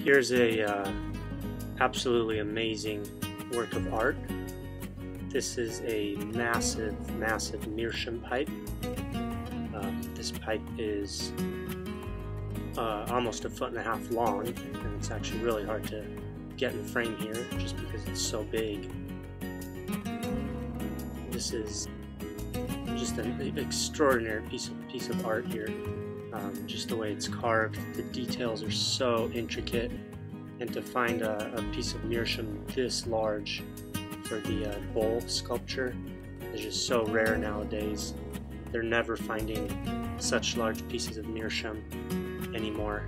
Here's a absolutely amazing work of art. This is a massive Meerschaum pipe. This pipe is almost 1.5 feet long, and it's actually really hard to get in frame here just because it's so big. This is just an extraordinary piece of art here. Just the way it's carved, the details are so intricate, and to find a piece of Meerschaum this large for the bowl sculpture is just so rare nowadays. They're never finding such large pieces of Meerschaum anymore.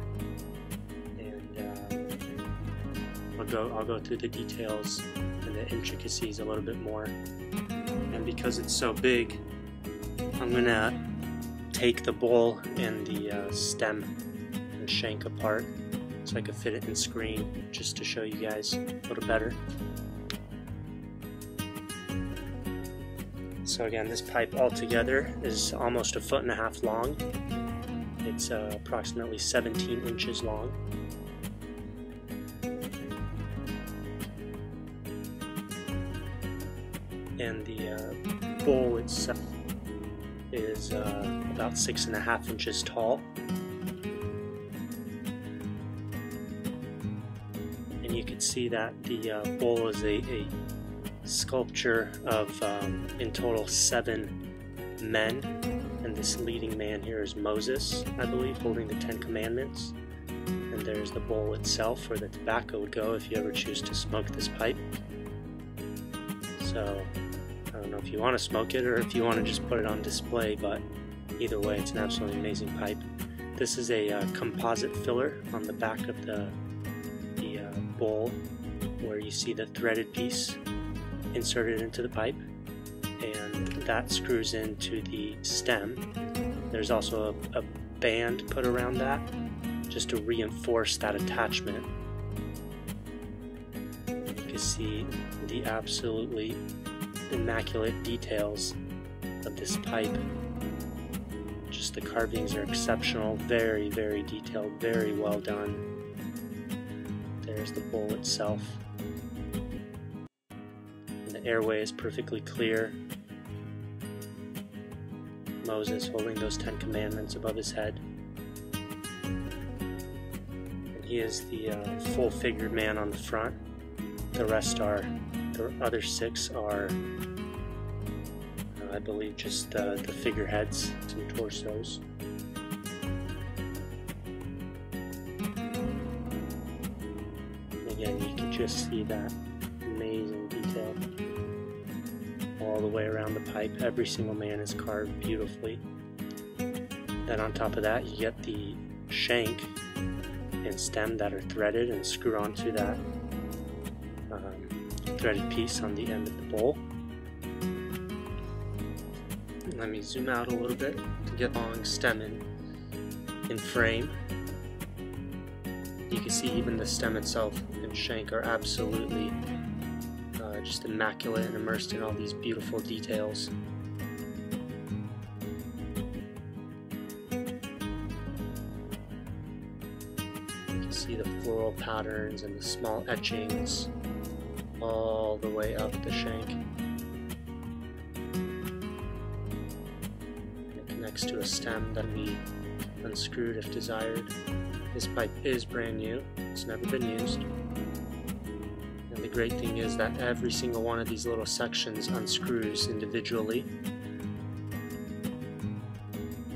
And I'll go through the details and the intricacies a little bit more. And because it's so big, I'm gonna take the bowl and the stem and shank apart so I can fit it in screen, just to show you guys a little better. So again, this pipe altogether is almost 1.5 feet long. It's approximately 17 inches long. And the bowl itself is about 6.5 inches tall. And you can see that the bowl is a sculpture of in total 7 men, and this leading man here is Moses, I believe, holding the 10 Commandments. And there's the bowl itself where the tobacco would go if you ever choose to smoke this pipe. So I don't know if you want to smoke it or if you want to just put it on display, but either way, it's an absolutely amazing pipe. This is a composite filler on the back of the bowl, where you see the threaded piece inserted into the pipe, and that screws into the stem. There's also a band put around that just to reinforce that attachment. You can see the absolutely immaculate details of this pipe. Just the carvings are exceptional, very detailed, very well done. There's the bowl itself. The airway is perfectly clear. Moses holding those 10 Commandments above his head. And he is the full-figured man on the front. The other 6 are, I believe, just the figureheads, some torsos. And again, you can just see that amazing detail all the way around the pipe. Every single man is carved beautifully. Then on top of that, you get the shank and stem that are threaded and screw onto that threaded piece on the end of the bowl. Let me zoom out a little bit to get long stem in frame. You can see even the stem itself and shank are absolutely just immaculate and immersed in all these beautiful details. You can see the floral patterns and the small etchings all the way up the shank. It connects to a stem that can be unscrewed if desired. This pipe is brand new, it's never been used. And the great thing is that every single one of these little sections unscrews individually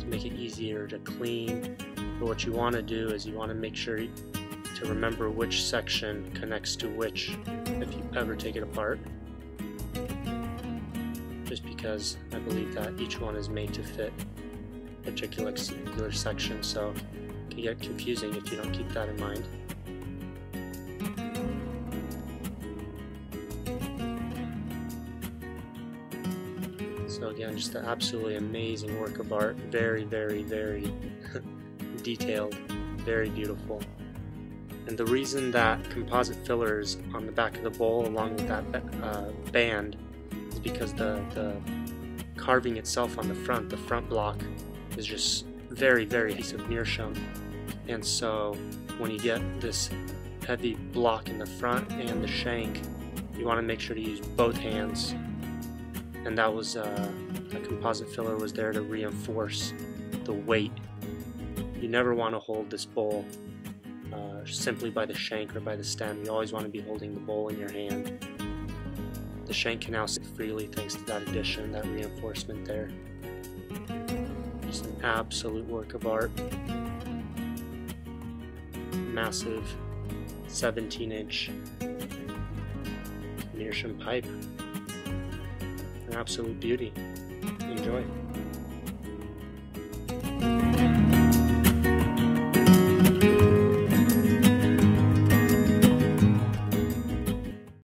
to make it easier to clean. But what you want to do is you want to make sure to remember which section connects to which if you ever take it apart. Just because I believe that each one is made to fit a particular section, so it can get confusing if you don't keep that in mind. So again, just an absolutely amazing work of art. Very detailed, very beautiful. And the reason that composite fillers on the back of the bowl along with that band is because the carving itself on the front block is just very piece of Meerschaum. And so when you get this heavy block in the front and the shank, you want to make sure to use both hands. And that was the composite filler was there to reinforce the weight. You never want to hold this bowl simply by the shank or by the stem. You always want to be holding the bowl in your hand. The shank can now sit freely thanks to that addition, that reinforcement there. Just an absolute work of art. Massive 17-inch Meerschaum pipe. An absolute beauty. Enjoy.